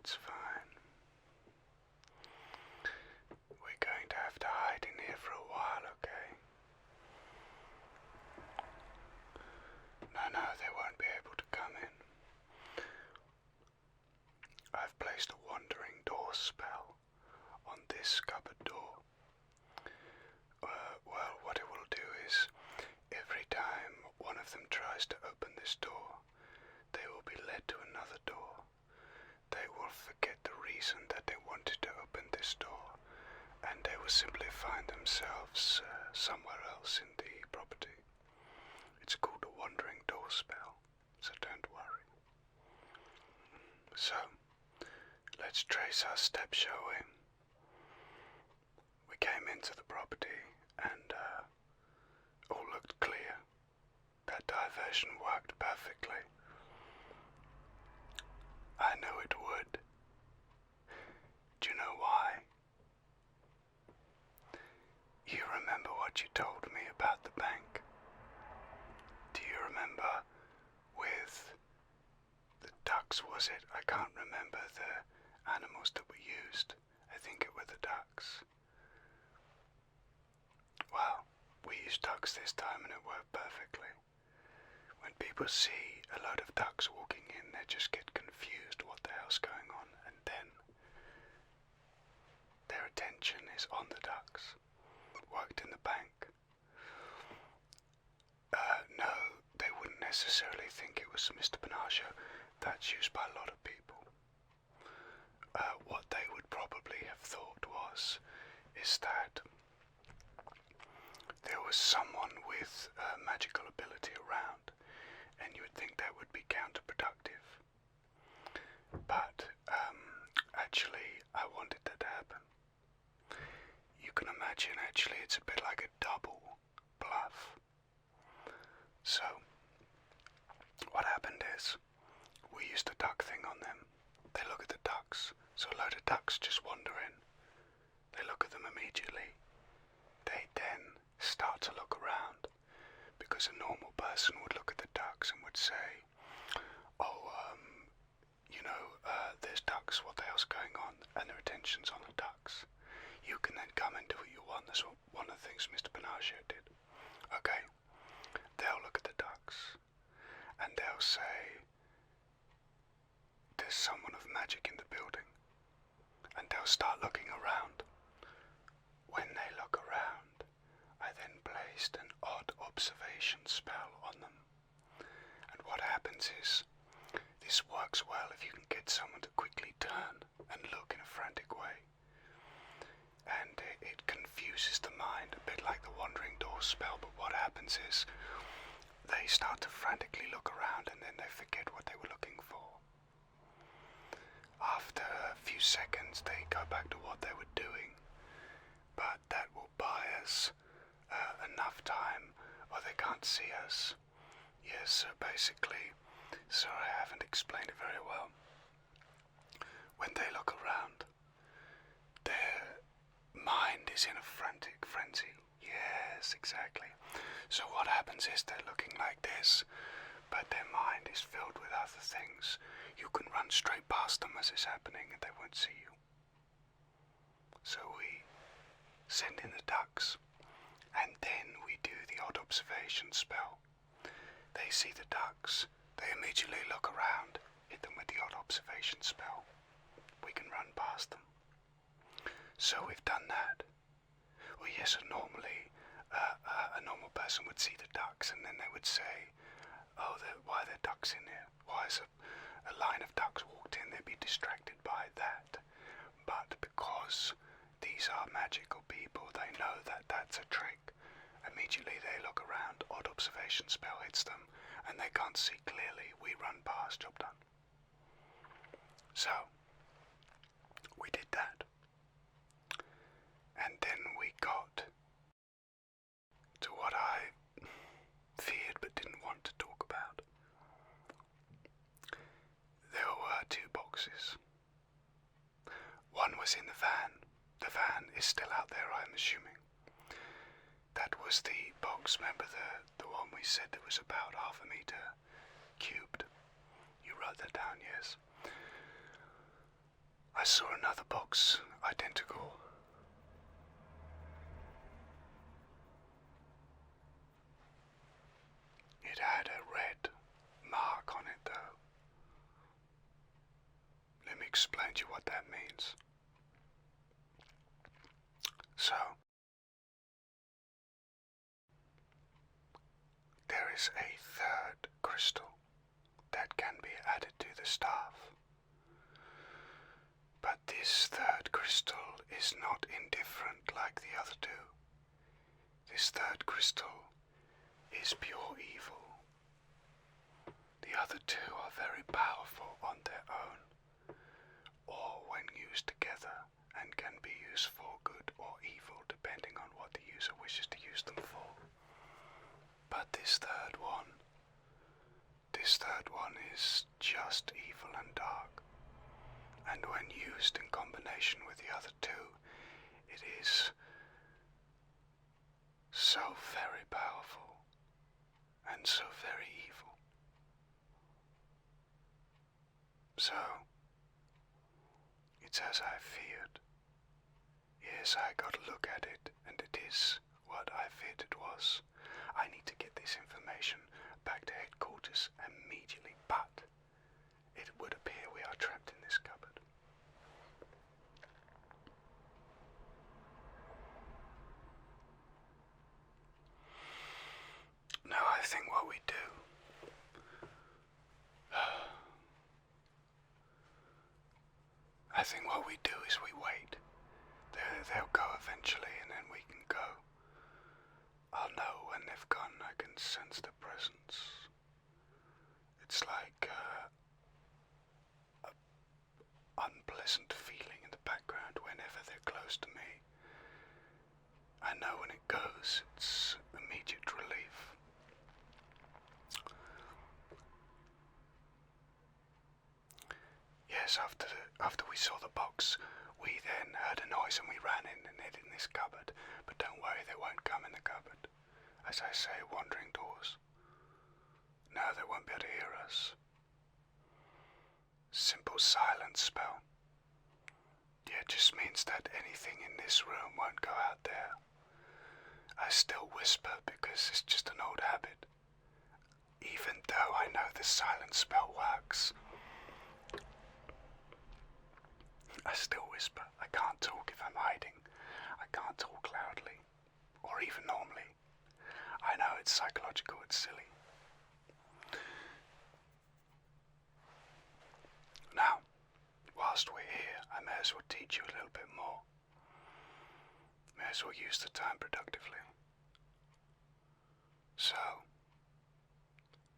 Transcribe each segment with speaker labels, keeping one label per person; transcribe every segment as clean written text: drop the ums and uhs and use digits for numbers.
Speaker 1: It's fine. We're going to have to hide in here for a while, okay? No, they won't be able to come in. I've placed a wandering door spell on this cupboard door. Well, what it will do is, every time one of them tries to open this door, they will be led to another door. They will forget the reason that they wanted to open this door, and they will simply find themselves somewhere else in the property. It's called a wandering door spell, so don't worry. So, let's trace our steps, shall we? We came into the property and all looked clear. That diversion worked perfectly. I knew it would. Do you know why? You remember what you told me about the bank? Do you remember with the ducks, was it? I can't remember the animals that were used. I think it were the ducks. Well, we used ducks this time and it worked perfectly. When people see a load of ducks walking in, they just get confused what the hell's going on, and then their attention is on the ducks. Worked in the bank. No, they wouldn't necessarily think it was Mr. Palacio. That's used by a lot of people. What they would probably have thought is that there was someone with magical ability around, and you would think that would be counterproductive. But actually, I wanted that to happen. You can imagine, actually, it's a bit like a double bluff. So, what happened is, we used a duck thing on them. They look at the ducks, so a load of ducks just wander in. They look at them immediately. They then start to look around, because a normal person would look at the ducks and would say, oh, there's ducks, what the hell's going on? And their attention's on the ducks. You can then come and do what you want. That's one of the things Mr. Palacio did. Okay, they'll look at the ducks, and they'll say, there's someone of magic in the building, and they'll start looking around. When they look around, I then placed an odd observation spell on them. And what happens is, this works well if you can get someone to quickly turn and look in a frantic way. And it confuses the mind, a bit like the wandering door spell, but what happens is, they start to frantically look around and then they forget what they were looking for. After a few seconds, they go back to what they were doing, but that will buy us enough time, or they can't see us. Yes, so basically, sorry I haven't explained it very well. When they look around, their mind is in a frantic frenzy. Yes, exactly. So what happens is they're looking like this, but their mind is filled with other things. You can run straight past them as it's happening and they won't see you. So we send in the ducks, and then we do the odd observation spell. They see the ducks, they immediately look around, hit them with the odd observation spell. We can run past them. So we've done that. Well, yes, normally a normal person would see the ducks and then they would say, oh, why are there ducks in here? Why is a line of ducks walked in? They'd be distracted by that. But because these are magical people, they know that that's a trick. Immediately they look around, odd observation spell hits them, and they can't see clearly. We run past, job done. So, we did that. And then we got to what I feared but didn't want to talk about. There were two boxes. One was in the van. The van is still out there, I'm assuming. That was the box, remember the one we said that was about 1/2 meter cubed. You wrote that down, yes? I saw another box, identical. It had a red mark on it though. Let me explain to you what that means. So, there is a third crystal that can be added to the staff. But this third crystal is not indifferent like the other two. This third crystal is pure evil. The other two are very powerful on their own, or when used together, and can be used for good or evil depending on what the user wishes to use them for. But this third one is just evil and dark. And when used in combination with the other two, it is so very powerful and so very evil. So, it's as I feared. Yes, I got a look at it, and it is what I feared it was. I need to get this information back to headquarters immediately, but it would appear we are trapped in this cupboard. Now I think what we do, is we wait. They'll go eventually, and then we can go. I'll know when they've gone. I can sense their presence. It's like an unpleasant feeling in the background whenever they're close to me. I know when it goes, it's immediate relief. Yes, after we saw the box, we then heard a noise and we ran in and hid in this cupboard. But don't worry, they won't come in the cupboard. As I say, wandering doors. No, they won't be able to hear us. Simple silence spell. Yeah, it just means that anything in this room won't go out there. I still whisper because it's just an old habit. Even though I know the silence spell works, I still whisper. I can't talk if I'm hiding. I can't talk loudly, or even normally. I know it's psychological, it's silly. Now, whilst we're here, I may as well teach you a little bit more. May as well use the time productively. So,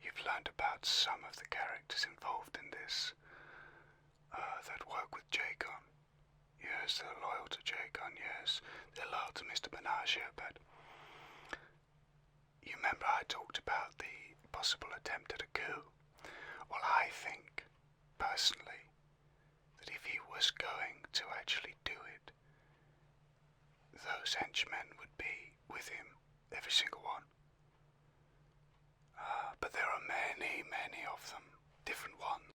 Speaker 1: you've learned about some of the characters involved in this, that work with Jacon. Yes, they're loyal to Jacon, yes. They're loyal to Mr. Palacios, but you remember I talked about the possible attempt at a coup? Well, I think, personally, that if he was going to actually do it, those henchmen would be with him, every single one. But there are many, many of them, different ones.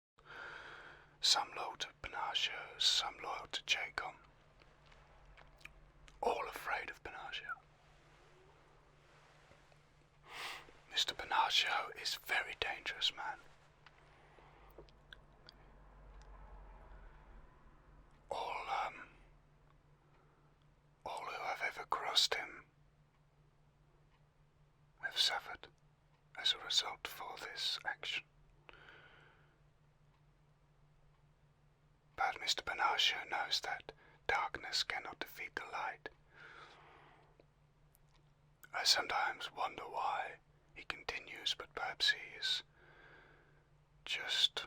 Speaker 1: Some loyal to Palacios, some loyal to Jacon. All afraid of Palacios. Mr. Palacios is a very dangerous man. All who have ever crossed him have suffered as a result for this action. But Mr. Palacios knows that darkness cannot defeat the light. I sometimes wonder why he continues, but perhaps he is just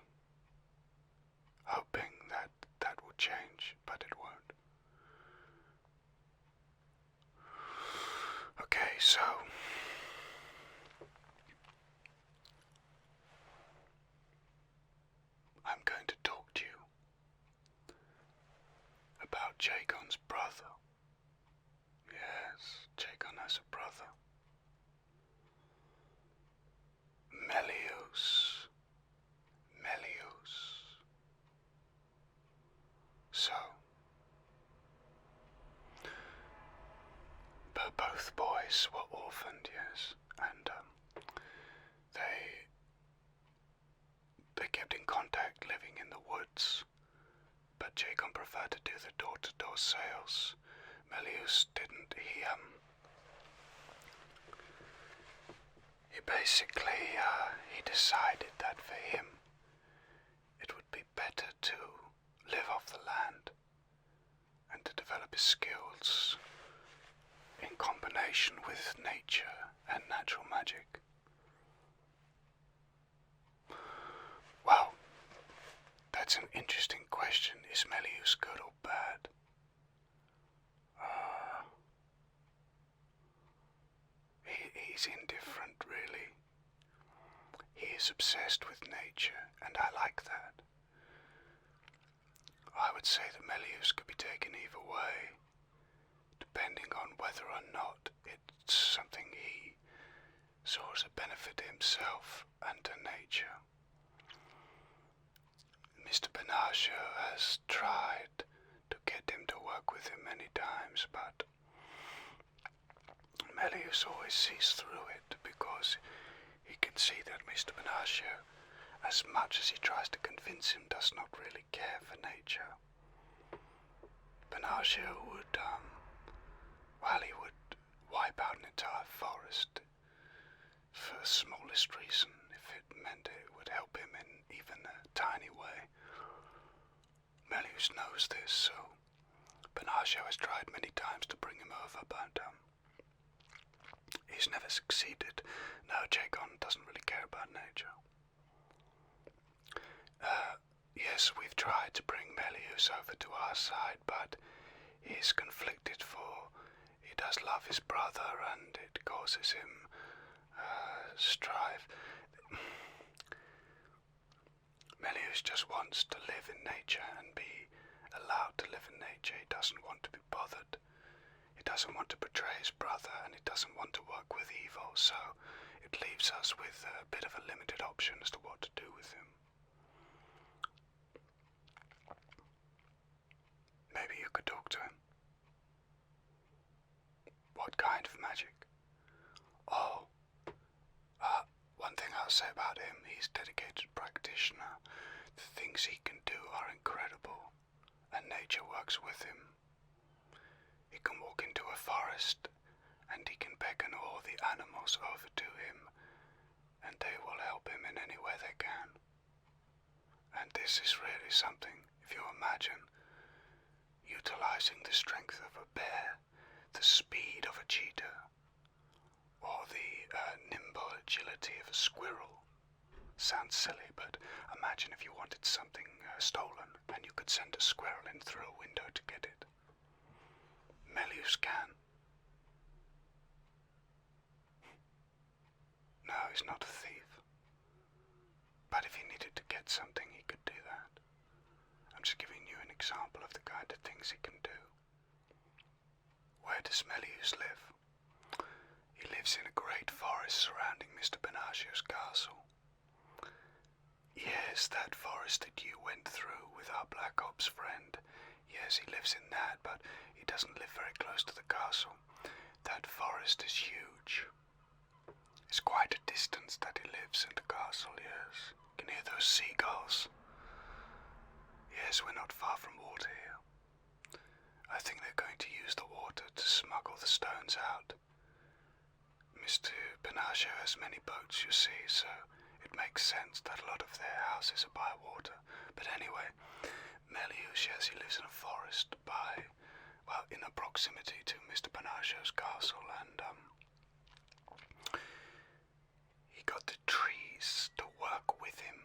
Speaker 1: hoping that that will change, but it won't. Okay, so I'm going to talk to you about Jacon's brother. Yes, Jacon has a brother. Melias. boats, but Jacob preferred to do the door-to-door sales. Melias didn't. He basically, he decided that for him it would be better to live off the land and to develop his skills in combination with nature and natural magic. Well, that's an interesting question. Is Melias good or bad? He's indifferent, really. He is obsessed with nature, and I like that. I would say that Melias could be taken either way, depending on whether or not it's something he saw as a benefit to himself and to nature. Mr. Palacios has tried to get him to work with him many times, but Melias always sees through it because he can see that Mr. Palacios, as much as he tries to convince him, does not really care for nature. Palacios would, he would wipe out an entire forest for the smallest reason if it meant it would help him in even a tiny way. Melias knows this, so Palacios has tried many times to bring him over, but he's never succeeded. No, Jacob doesn't really care about nature. Yes, we've tried to bring Melias over to our side, but he's conflicted, for he does love his brother and it causes him strife. Melias just wants to live in nature and be allowed to live in nature. He doesn't want to be bothered. He doesn't want to betray his brother, and he doesn't want to work with evil, so it leaves us with a bit of a limited option as to what to do with him. Maybe you could talk to him. What kind of magic? Oh, one thing I'll say about him, he's a dedicated practitioner. The things he can do are incredible, and nature works with him. He can walk into a forest, and he can beckon all the animals over to him, and they will help him in any way they can. And this is really something, if you imagine, utilizing the strength of a bear, the speed of a cheetah, or the nimble agility of a squirrel. Sounds silly, but imagine if you wanted something stolen, and you could send a squirrel in through a window to get it. Melias can. No, he's not a thief. But if he needed to get something, he could do that. I'm just giving you an example of the kind of things he can do. Where does Melias live? He lives in a great forest surrounding Mr. Palacios' castle. Yes, that forest that you went through with our Black Ops friend. Yes, he lives in that, but he doesn't live very close to the castle. That forest is huge. It's quite a distance that he lives in the castle, yes. You can hear those seagulls. Yes, we're not far from water here. I think they're going to use the water to smuggle the stones out. Mr. Palacios has many boats, you see, so it makes sense that a lot of their houses are by water. But anyway, Melias, yes, he lives in a forest in a proximity to Mr. Palacios' castle, and he got the trees to work with him,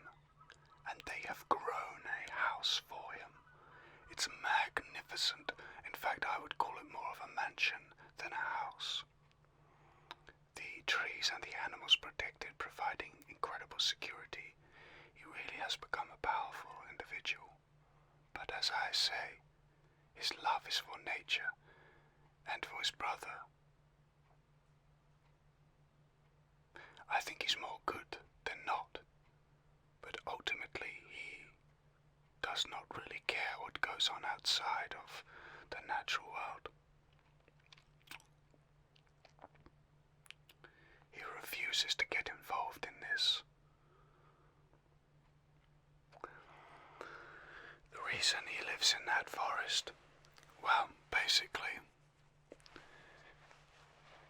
Speaker 1: and they have grown a house for him. It's magnificent. In fact, I would call it more of a mansion than a house. The trees and the animals protected, providing incredible security. He really has become a powerful individual. But as I say, his love is for nature and for his brother. I think he's more good than not, but ultimately he does not really care what goes on outside of the natural world. He refuses to get involved in this. lives in that forest. Well, basically,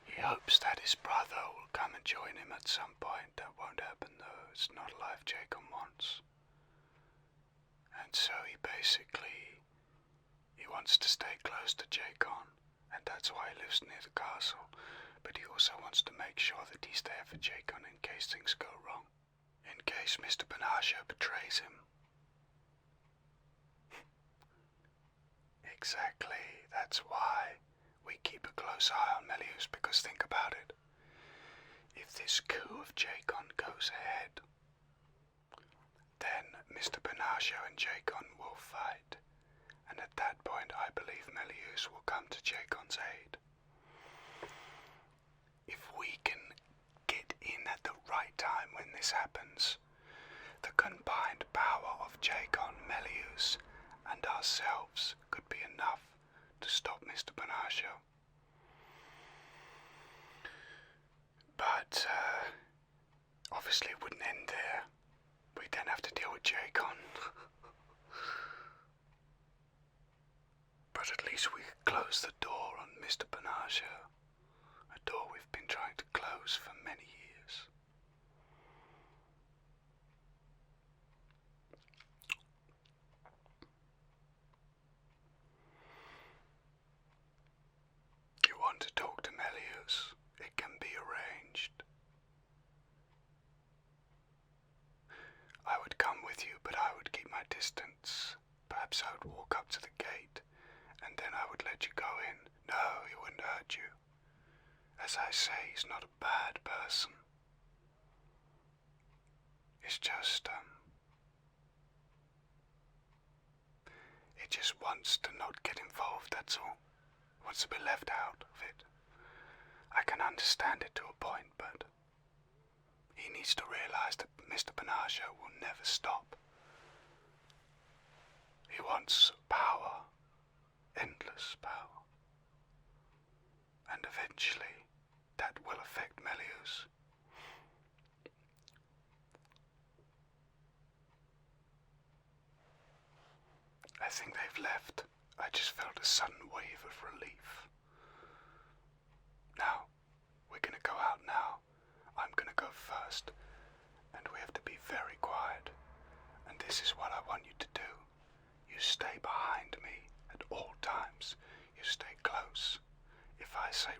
Speaker 1: he hopes that his brother will come and join him at some point. That won't happen though, it's not a life Jacob wants. And so he wants to stay close to Jacon, and that's why he lives near the castle. But he also wants to make sure that he's there for Jacon in case things go wrong. In case Mr. Palacios betrays him. Exactly, that's why we keep a close eye on Melias, because think about it. If this coup of Jacon goes ahead, then Mr. Palacios and Jacon will fight, and at that point I believe Melias will come to Jacon's aid. If we can get in at the right time when this happens, the combined power of Jacon, Melias, and ourselves could be enough to stop Mr. Palacios. But obviously it wouldn't end there. We'd then have to deal with Jacon. But at least we could close the door on Mr. Palacios, a door we've been trying to close for many years. You want to talk to Melias? It can be arranged. I would come with you, but I would keep my distance. Perhaps I would walk up to the gate, and then I would let you go in. No, he wouldn't hurt you. As I say, he's not a bad person. It's just, he just wants to not get involved, that's all. He wants to be left out of it. I can understand it to a point, but he needs to realize that Mr. Palacios will never stop. He wants power, endless power. And eventually, that will affect Melias. I think they've left. I just felt a sudden wave of relief. Now, we're gonna go out now. I'm gonna go first, and we have to be very quiet. And this is what I want you to do. You stay behind me at all times. You stay close. If I say